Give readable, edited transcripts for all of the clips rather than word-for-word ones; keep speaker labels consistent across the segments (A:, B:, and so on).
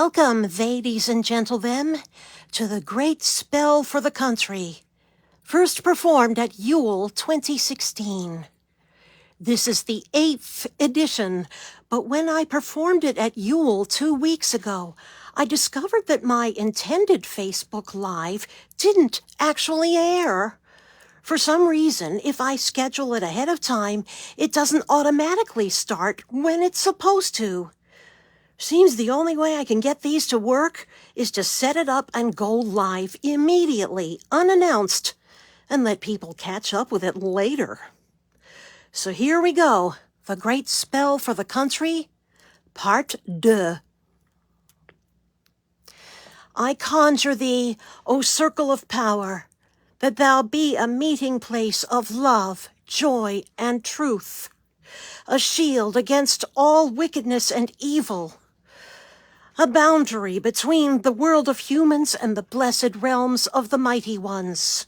A: Welcome, ladies and gentlemen, to the great spell for the country, first performed at Yule 2016. This is the 8th edition, but when I performed it at Yule 2 weeks ago, I discovered that my intended Facebook Live didn't actually air. For some reason, if I schedule it ahead of time, it doesn't automatically start when it's supposed to. Seems the only way I can get these to work is to set it up and go live immediately, unannounced, and let people catch up with it later. So here we go, the great spell for the country, part 2. I conjure thee, O circle of power, that thou be a meeting place of love, joy, and truth, a shield against all wickedness and evil, a boundary between the world of humans and the blessed realms of the mighty ones,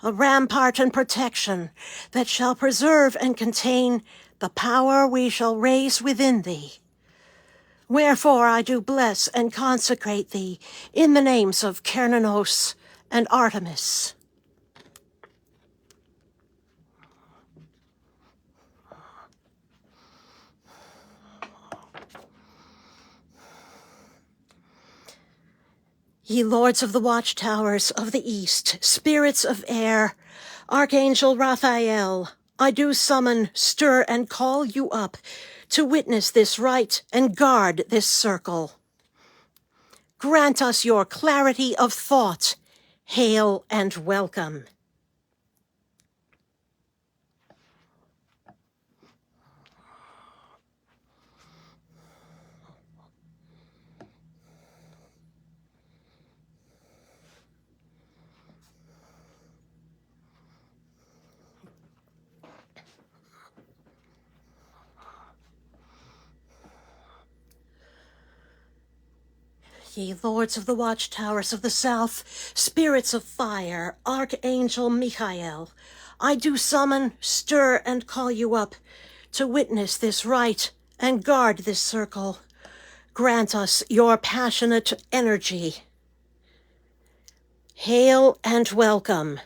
A: a rampart and protection that shall preserve and contain the power we shall raise within thee. Wherefore I do bless and consecrate thee in the names of Cernunnos and Artemis. Ye lords of the watchtowers of the east, spirits of air, Archangel Raphael, I do summon, stir, and call you up to witness this rite and guard this circle. Grant us your clarity of thought. Hail and welcome. Ye lords of the watchtowers of the south, spirits of fire, Archangel Michael, I do summon, stir, and call you up to witness this rite and guard this circle. Grant us your passionate energy. Hail and welcome.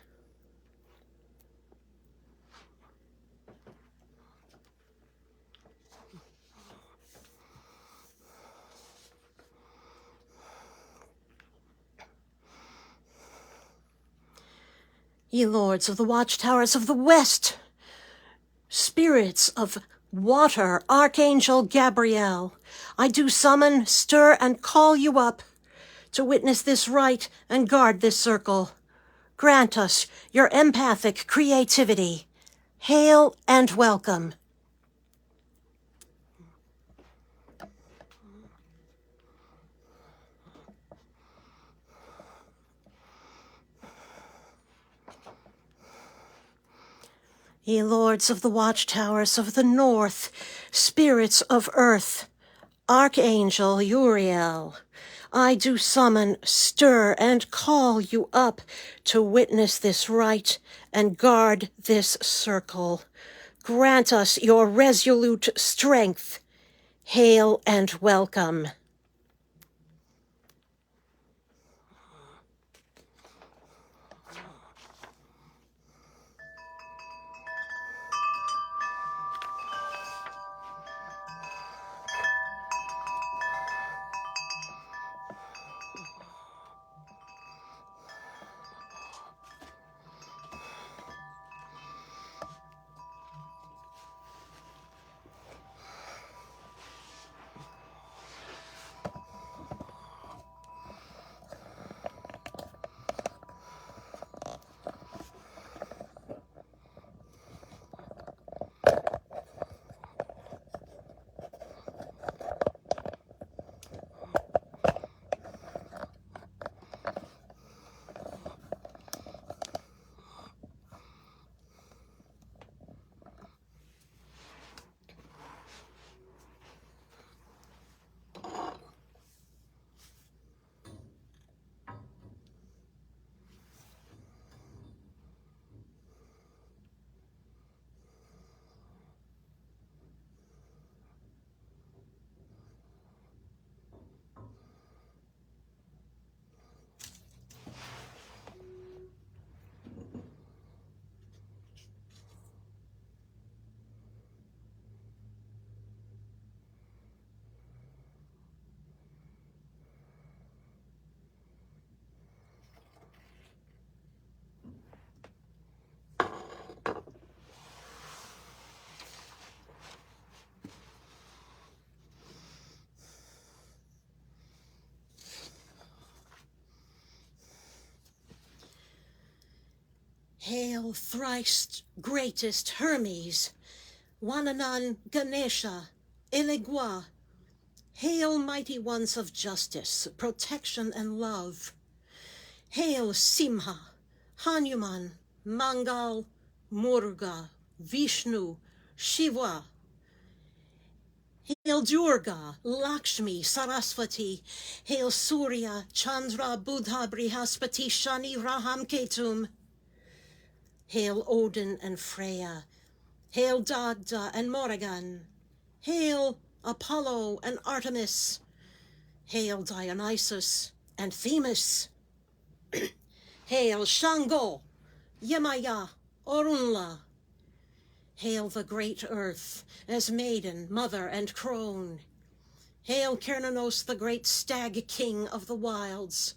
A: Ye lords of the watchtowers of the west, spirits of water, Archangel Gabriel, I do summon, stir, and call you up to witness this rite and guard this circle. Grant us your empathic creativity. Hail and welcome. Ye lords of the watchtowers of the north, spirits of earth, Archangel Uriel, I do summon, stir, and call you up to witness this rite and guard this circle. Grant us your resolute strength. Hail and welcome. Hail thrice greatest Hermes, Wananan Ganesha, Elegua. Hail mighty ones of justice, protection, and love. Hail Simha, Hanuman, Mangal, Muruga, Vishnu, Shiva. Hail Durga, Lakshmi, Saraswati. Hail Surya, Chandra, Buddha, Brihaspati, Shani, Raham, Ketum. Hail Odin and Freya. Hail Dagda and Morrigan. Hail Apollo and Artemis. Hail Dionysus and Themis. Hail Shango, Yemaya, Orunla. Hail the great earth as maiden, mother, and crone. Hail Cernunnos, the great stag king of the wilds.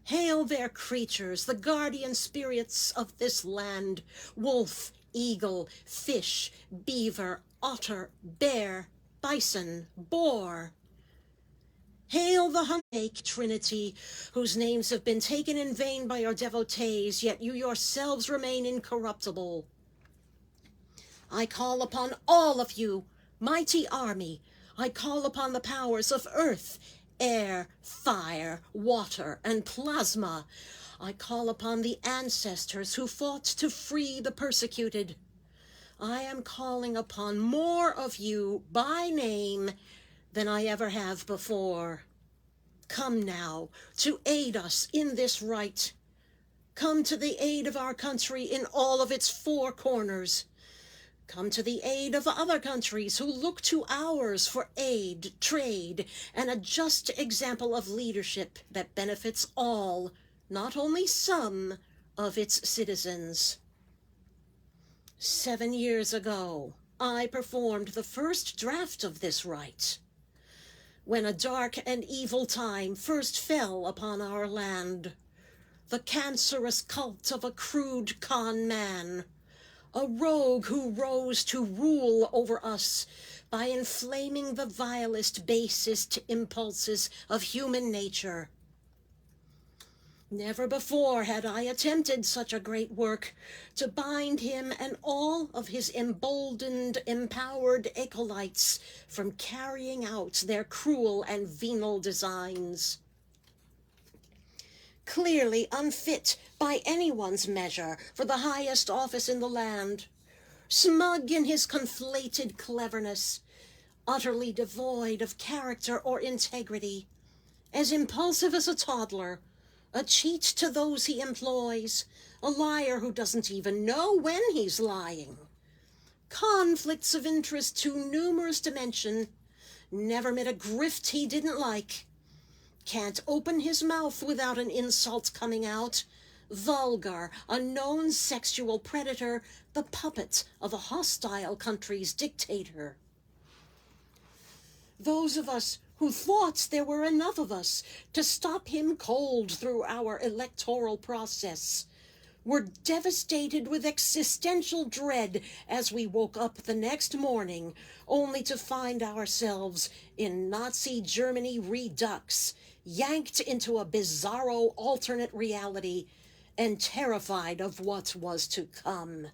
A: Hail their creatures, the guardian spirits of this land, wolf, eagle, fish, beaver, otter, bear, bison, boar. Hail the Hunake Trinity, whose names have been taken in vain by your devotees, yet you yourselves remain incorruptible. I call upon all of you, mighty army. I call upon the powers of earth, air, fire, water, and plasma. I call upon the ancestors who fought to free the persecuted. I am calling upon more of you by name than I ever have before. Come now to aid us in this rite. Come to the aid of our country in all of its four corners. Come to the aid of other countries who look to ours for aid, trade, and a just example of leadership that benefits all, not only some, of its citizens. 7 years ago, I performed the first draft of this rite. When a dark and evil time first fell upon our land, the cancerous cult of a crude con man, a rogue who rose to rule over us by inflaming the vilest, basest impulses of human nature. Never before had I attempted such a great work, to bind him and all of his emboldened, empowered acolytes from carrying out their cruel and venal designs. Clearly unfit by anyone's measure for the highest office in the land, smug in his conflated cleverness, utterly devoid of character or integrity, as impulsive as a toddler, a cheat to those he employs, a liar who doesn't even know when he's lying. Conflicts of interest too numerous to mention, never met a grift he didn't like, can't open his mouth without an insult coming out, vulgar, a known sexual predator, the puppet of a hostile country's dictator. Those of us who thought there were enough of us to stop him cold through our electoral process were devastated with existential dread as we woke up the next morning, only to find ourselves in Nazi Germany redux, yanked into a bizarro alternate reality, and terrified of what was to come.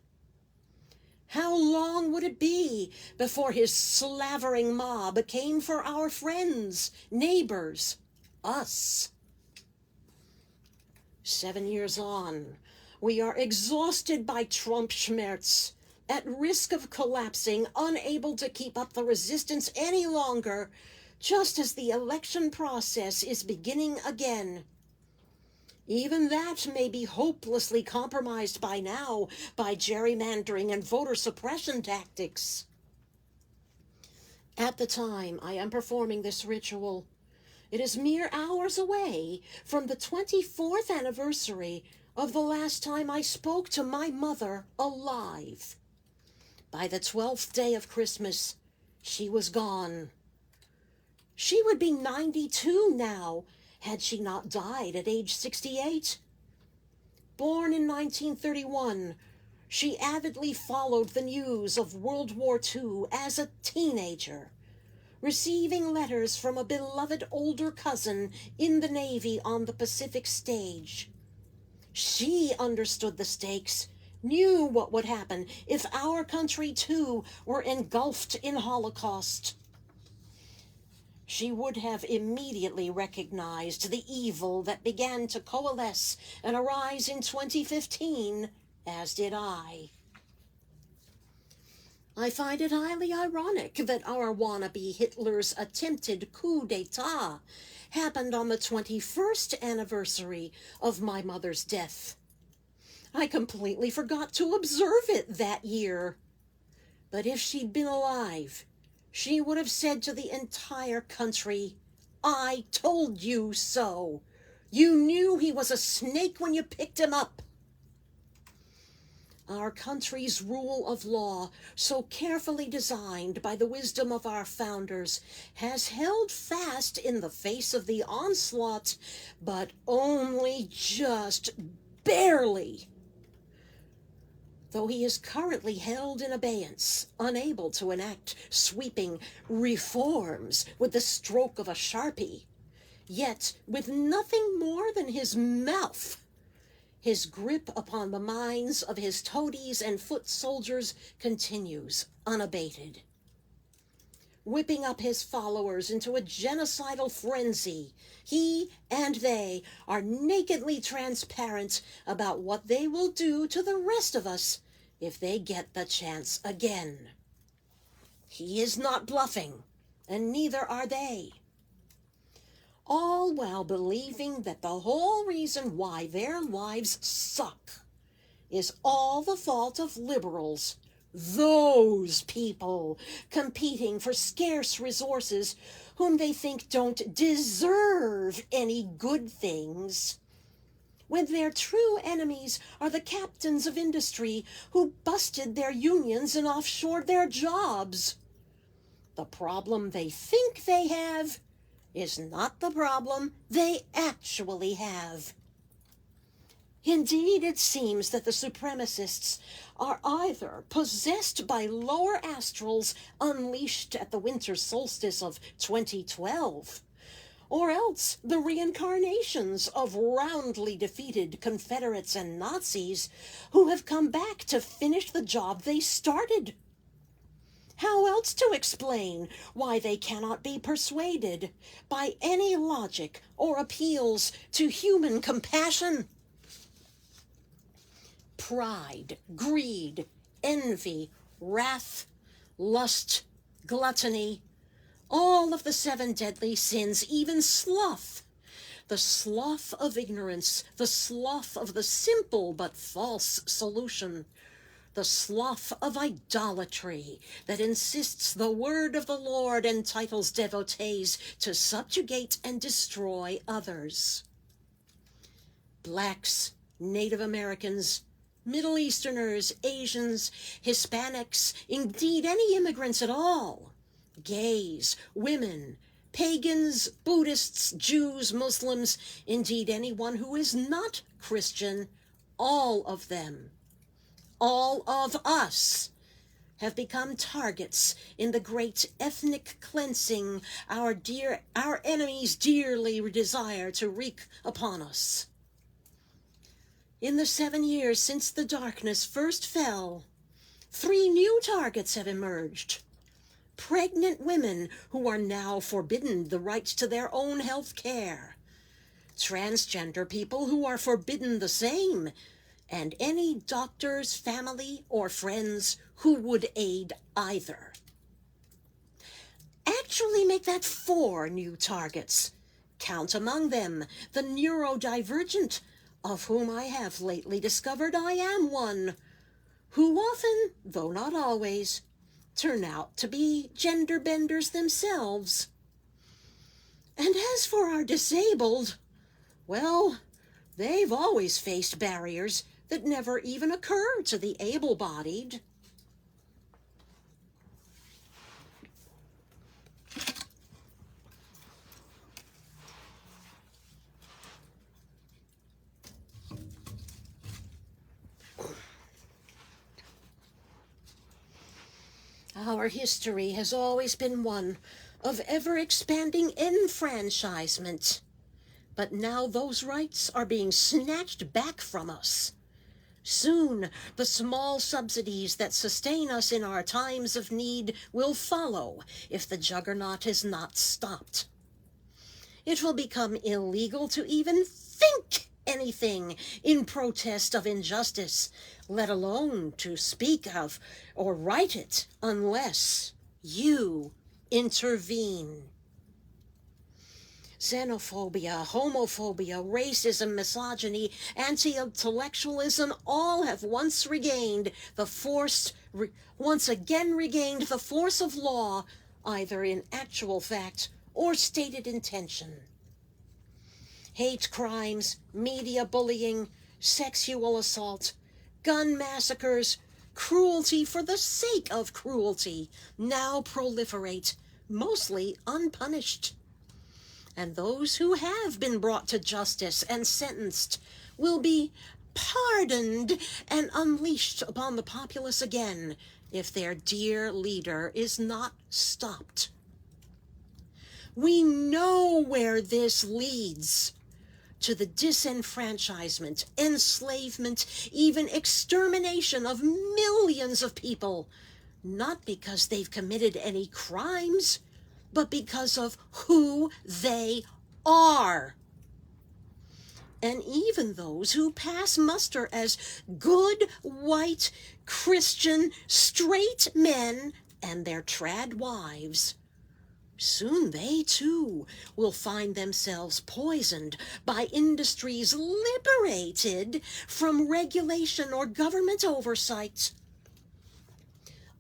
A: How long would it be before his slavering mob came for our friends, neighbors, us? 7 years on, we are exhausted by Trump schmerz, at risk of collapsing, unable to keep up the resistance any longer, just as the election process is beginning again. Even that may be hopelessly compromised by now by gerrymandering and voter suppression tactics. At the time I am performing this ritual, it is mere hours away from the 24th anniversary of the last time I spoke to my mother alive. By the 12th day of Christmas, she was gone. She would be 92 now, had she not died at age 68. Born in 1931, she avidly followed the news of World War II as a teenager, receiving letters from a beloved older cousin in the Navy on the Pacific stage. She understood the stakes, knew what would happen if our country too were engulfed in Holocaust. She would have immediately recognized the evil that began to coalesce and arise in 2015, as did I. I find it highly ironic that our wannabe Hitler's attempted coup d'etat happened on the 21st anniversary of my mother's death. I completely forgot to observe it that year. But if she'd been alive, she would have said to the entire country, "I told you so. You knew he was a snake when you picked him up." Our country's rule of law, so carefully designed by the wisdom of our founders, has held fast in the face of the onslaught, but only just barely. Though he is currently held in abeyance, unable to enact sweeping reforms with the stroke of a Sharpie, yet with nothing more than his mouth, his grip upon the minds of his toadies and foot soldiers continues unabated, whipping up his followers into a genocidal frenzy. He and they are nakedly transparent about what they will do to the rest of us if they get the chance again. He is not bluffing, and neither are they. All while believing that the whole reason why their lives suck is all the fault of liberals, those people competing for scarce resources whom they think don't deserve any good things, when their true enemies are the captains of industry who busted their unions and offshored their jobs. The problem they think they have is not the problem they actually have. Indeed, it seems that the supremacists are either possessed by lower astrals unleashed at the winter solstice of 2012, or else the reincarnations of roundly defeated Confederates and Nazis who have come back to finish the job they started. How else to explain why they cannot be persuaded by any logic or appeals to human compassion? Pride, greed, envy, wrath, lust, gluttony, all of the 7 deadly sins, even sloth, the sloth of ignorance, the sloth of the simple but false solution, the sloth of idolatry that insists the word of the Lord entitles devotees to subjugate and destroy others. Blacks, Native Americans, Middle Easterners, Asians, Hispanics, indeed any immigrants at all, gays, women, pagans, Buddhists, Jews, Muslims, indeed anyone who is not Christian, all of them, all of us, have become targets in the great ethnic cleansing our enemies dearly desire to wreak upon us. In the 7 years since the darkness first fell, 3 new targets have emerged. Pregnant women who are now forbidden the right to their own health care, transgender people who are forbidden the same, and any doctors, family, or friends who would aid either. Actually make that 4 new targets. Count among them the neurodivergent, of whom I have lately discovered I am one, who often, though not always, turn out to be gender benders themselves. And as for our disabled, well, they've always faced barriers that never even occur to the able-bodied. Our history has always been one of ever-expanding enfranchisement. But now those rights are being snatched back from us. Soon, the small subsidies that sustain us in our times of need will follow if the juggernaut is not stopped. It will become illegal to even think anything in protest of injustice, let alone to speak of or write it, unless you intervene. Xenophobia, homophobia, racism, misogyny, anti-intellectualism all have once again regained the force of law, either in actual fact or stated intention. Hate crimes, media bullying, sexual assault, gun massacres, cruelty for the sake of cruelty now proliferate, mostly unpunished. And those who have been brought to justice and sentenced will be pardoned and unleashed upon the populace again if their dear leader is not stopped. We know where this leads: to the disenfranchisement, enslavement, even extermination of millions of people, not because they've committed any crimes, but because of who they are. And even those who pass muster as good, white, Christian, straight men and their trad wives, soon they too will find themselves poisoned by industries liberated from regulation or government oversight.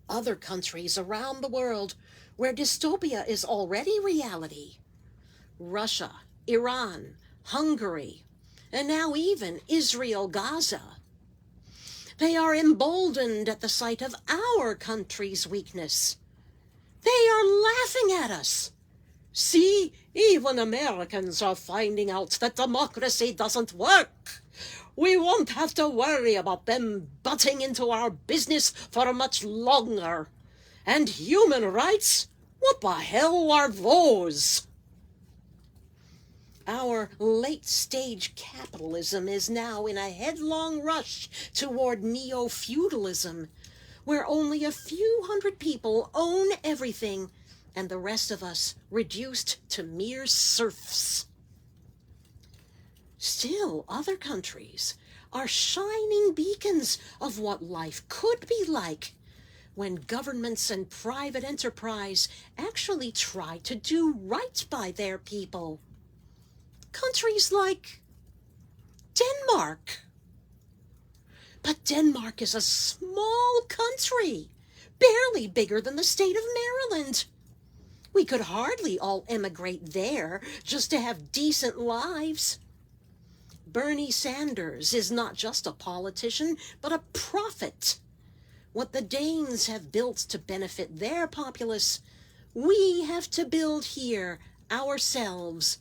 A: Other countries around the world where dystopia is already reality, Russia, Iran, Hungary, and now even Israel, Gaza, they are emboldened at the sight of our country's weakness. They are laughing at us. See, even Americans are finding out that democracy doesn't work. We won't have to worry about them butting into our business for much longer. And human rights? What the hell are those? Our late-stage capitalism is now in a headlong rush toward neo-feudalism, where only a few hundred people own everything and the rest of us reduced to mere serfs. Still, other countries are shining beacons of what life could be like when governments and private enterprise actually try to do right by their people. Countries like Denmark. But Denmark is a small country, barely bigger than the state of Maryland. We could hardly all emigrate there just to have decent lives. Bernie Sanders is not just a politician, but a prophet. What the Danes have built to benefit their populace, we have to build here ourselves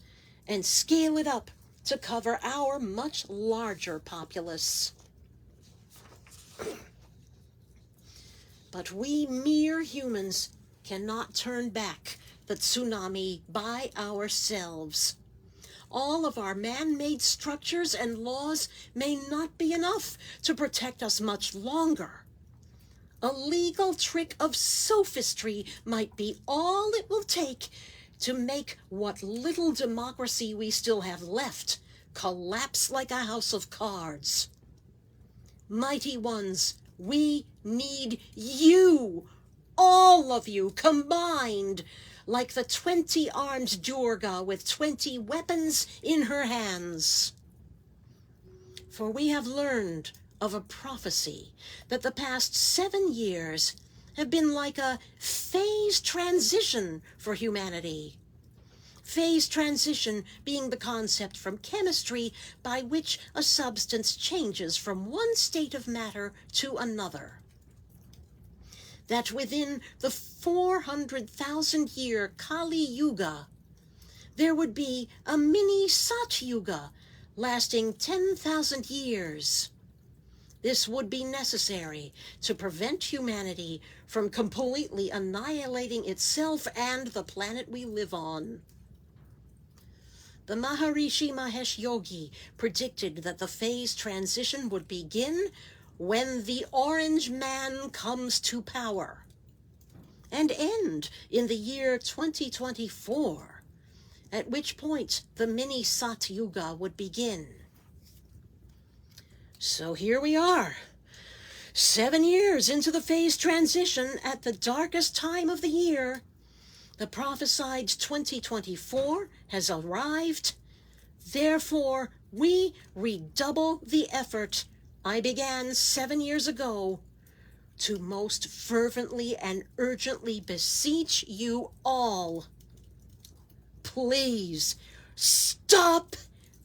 A: and scale it up to cover our much larger populace. But we mere humans cannot turn back the tsunami by ourselves. All of our man-made structures and laws may not be enough to protect us much longer. A legal trick of sophistry might be all it will take to make what little democracy we still have left collapse like a house of cards. Mighty ones, we need you, all of you combined, like the 20-armed Durga with 20 weapons in her hands. For we have learned of a prophecy that the past 7 years have been like a phase transition for humanity. Phase transition being the concept from chemistry by which a substance changes from one state of matter to another. That within the 400,000-year Kali Yuga, there would be a mini Sat Yuga lasting 10,000 years. This would be necessary to prevent humanity from completely annihilating itself and the planet we live on. The Maharishi Mahesh Yogi predicted that the phase transition would begin when the Orange Man comes to power and end in the year 2024, at which point the mini Sat Yuga would begin. So here we are, 7 years into the phase transition at the darkest time of the year. The prophesied 2024 has arrived. Therefore, we redouble the effort I began 7 years ago to most fervently and urgently beseech you all. Please stop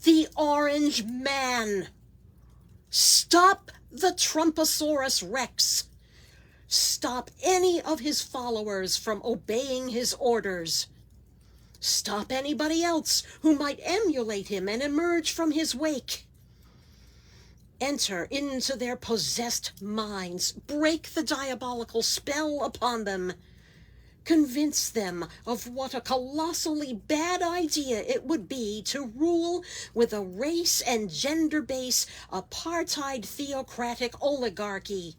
A: the Orange Man. Stop the Trumposaurus Rex. Stop any of his followers from obeying his orders. Stop anybody else who might emulate him and emerge from his wake. Enter into their possessed minds. Break the diabolical spell upon them. Convince them of what a colossally bad idea it would be to rule with a race and gender-based apartheid theocratic oligarchy.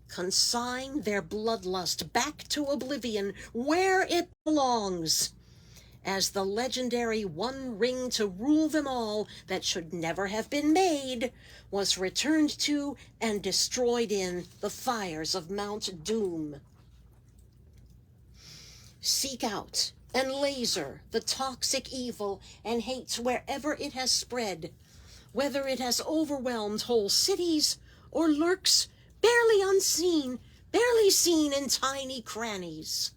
A: Consign their bloodlust back to oblivion where it belongs, as the legendary one ring to rule them all that should never have been made was returned to and destroyed in the fires of Mount Doom. Seek out and laser the toxic evil and hate wherever it has spread, whether it has overwhelmed whole cities or lurks barely unseen, barely seen in tiny crannies.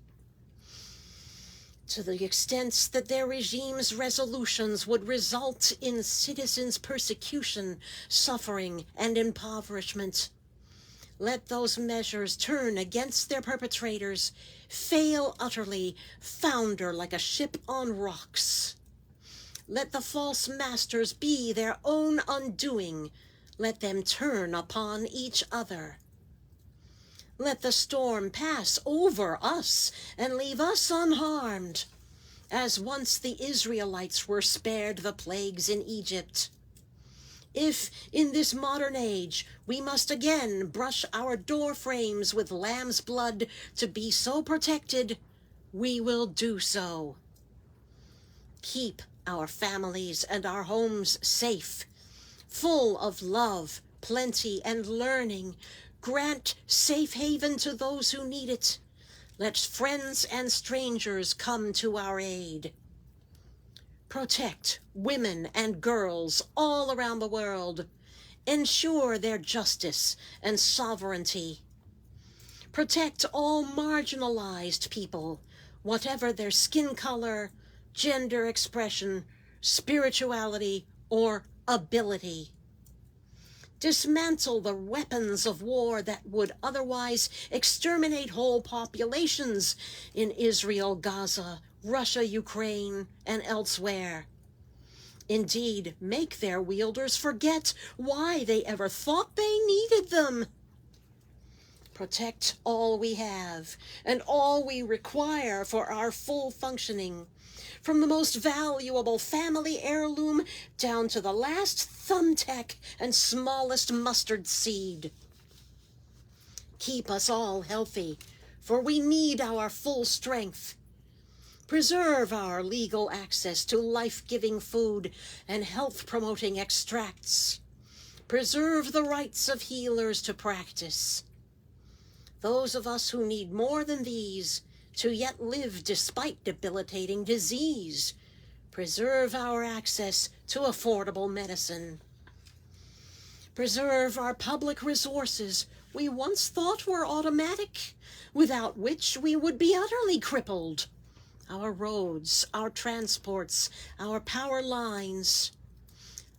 A: To the extent that their regime's resolutions would result in citizens' persecution, suffering, and impoverishment, let those measures turn against their perpetrators, fail utterly, founder like a ship on rocks. Let the false masters be their own undoing. Let them turn upon each other. Let the storm pass over us and leave us unharmed, as once the Israelites were spared the plagues in Egypt. If, in this modern age, we must again brush our door frames with lamb's blood to be so protected, we will do so. Keep our families and our homes safe, full of love, plenty, and learning. Grant safe haven to those who need it. Let friends and strangers come to our aid. Protect women and girls all around the world. Ensure their justice and sovereignty. Protect all marginalized people, whatever their skin color, gender expression, spirituality, or ability. Dismantle the weapons of war that would otherwise exterminate whole populations in Israel, Gaza, Russia, Ukraine, and elsewhere. Indeed, make their wielders forget why they ever thought they needed them. Protect all we have and all we require for our full functioning, from the most valuable family heirloom down to the last thumbtack and smallest mustard seed. Keep us all healthy, for we need our full strength. Preserve our legal access to life-giving food and health-promoting extracts. Preserve the rights of healers to practice. Those of us who need more than these to yet live despite debilitating disease, preserve our access to affordable medicine. Preserve our public resources we once thought were automatic, without which we would be utterly crippled. Our roads, our transports, our power lines.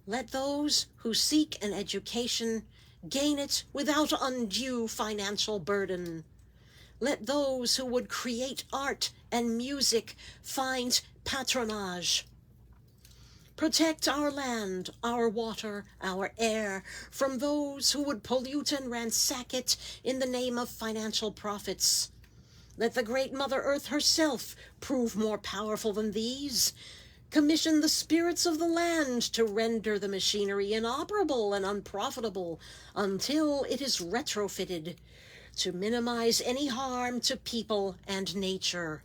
A: Let those who seek an education gain it without undue financial burden. Let those who would create art and music find patronage. Protect our land, our water, our air from those who would pollute and ransack it in the name of financial profits. Let the great Mother Earth herself prove more powerful than these. Commission the spirits of the land to render the machinery inoperable and unprofitable until it is retrofitted to minimize any harm to people and nature.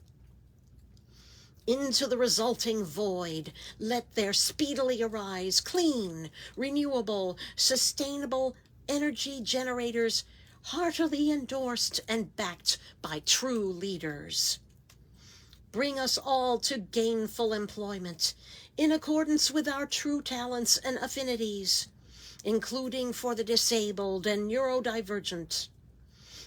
A: Into the resulting void, let there speedily arise clean, renewable, sustainable energy generators, heartily endorsed and backed by true leaders. Bring us all to gainful employment in accordance with our true talents and affinities, including for the disabled and neurodivergent,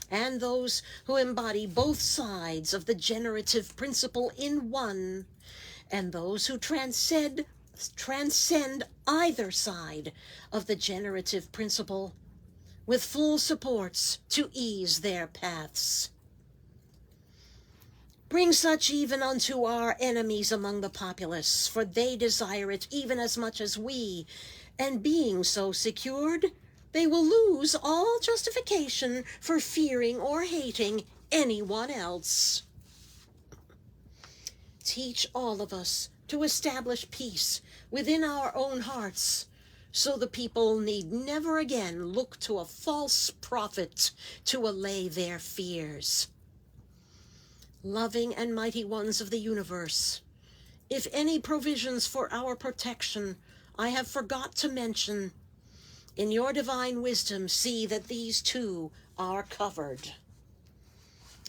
A: and those who embody both sides of the generative principle in one, and those who transcend either side of the generative principle with full supports to ease their paths. Bring such even unto our enemies among the populace, for they desire it even as much as we, and being so secured, they will lose all justification for fearing or hating anyone else. Teach all of us to establish peace within our own hearts, so the people need never again look to a false prophet to allay their fears. Loving and mighty ones of the universe, if any provisions for our protection I have forgot to mention, in your divine wisdom see that these too are covered.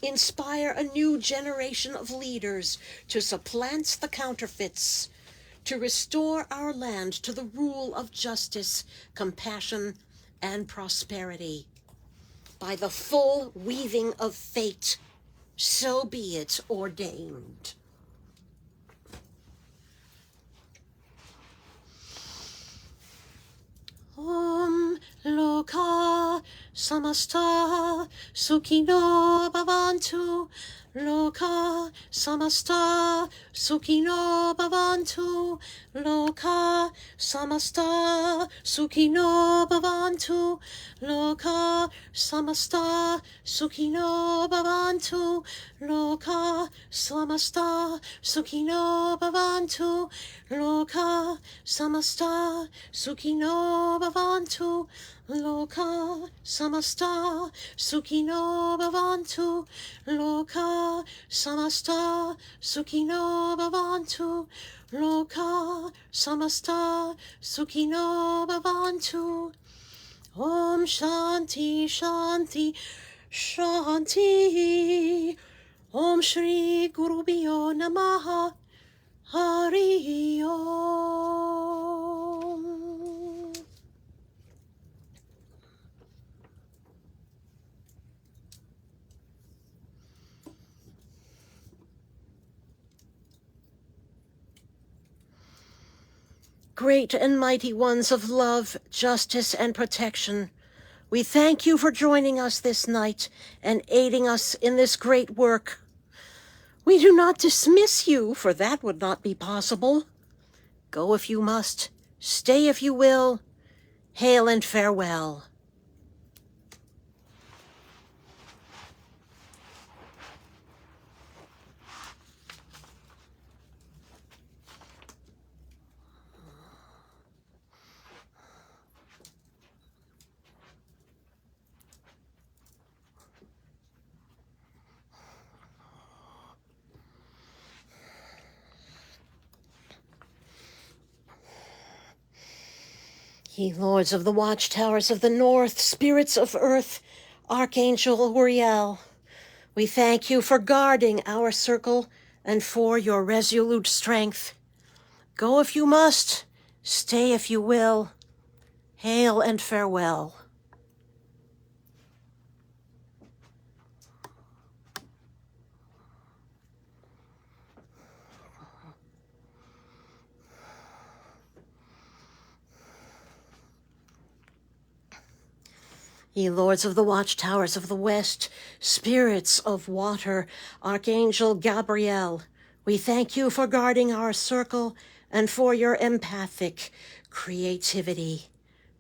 A: Inspire a new generation of leaders to supplant the counterfeits, to restore our land to the rule of justice, compassion, and prosperity. By the full weaving of fate, so be it ordained. Om Lokah Samastah Sukhino Bhavantu. Lokah Samastah Sukhino Bhavantu. Lokah Samastah Sukhino Bhavantu. Lokah Samastah Sukhino Bhavantu. Lokah Samastah Sukhino Bhavantu. Lokah Samastah Sukhino Bhavantu. Lokah Samastah Sukhino Bhavantu. Lokah Samastah Sukhino Bhavantu. Lokah Samastah Sukhino Bhavantu. Om Shanti Shanti Shanti. Om Shri Gurubyo Namaha. Hari Om. Great and mighty ones of love, justice, and protection, we thank you for joining us this night and aiding us in this great work. We do not dismiss you, for that would not be possible. Go if you must, stay if you will. Hail and farewell. Ye lords of the watchtowers of the north, spirits of earth, Archangel Uriel, we thank you for guarding our circle and for your resolute strength. Go if you must, stay if you will. Hail and farewell. Ye lords of the watchtowers of the west, spirits of water, Archangel Gabriel, we thank you for guarding our circle and for your empathic creativity.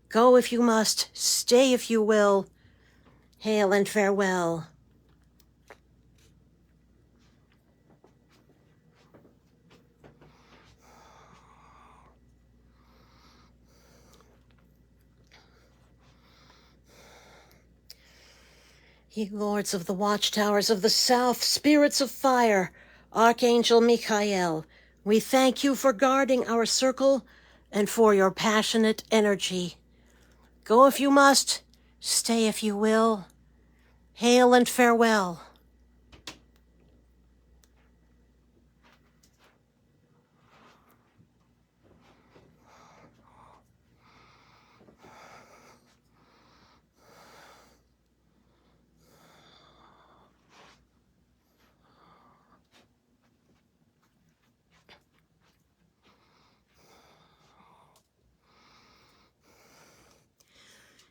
A: Go if you must, stay if you will. Hail and farewell. Ye lords of the watchtowers of the south, spirits of fire, Archangel Michael, we thank you for guarding our circle and for your passionate energy. Go if you must, stay if you will. Hail and farewell.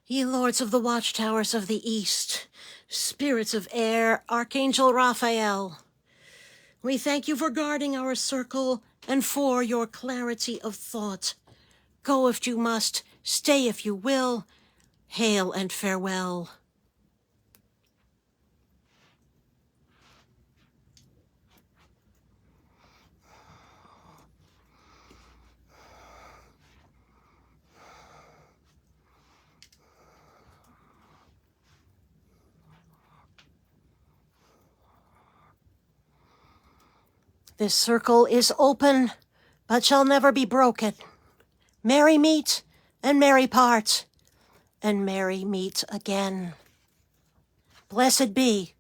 A: Ye lords of the watchtowers of the east, spirits of air, Archangel Raphael, we thank you for guarding our circle and for your clarity of thought. Go if you must, stay if you will. Hail and farewell. This circle is open, but shall never be broken. Merry meet, and merry part, and merry meet again. Blessed be.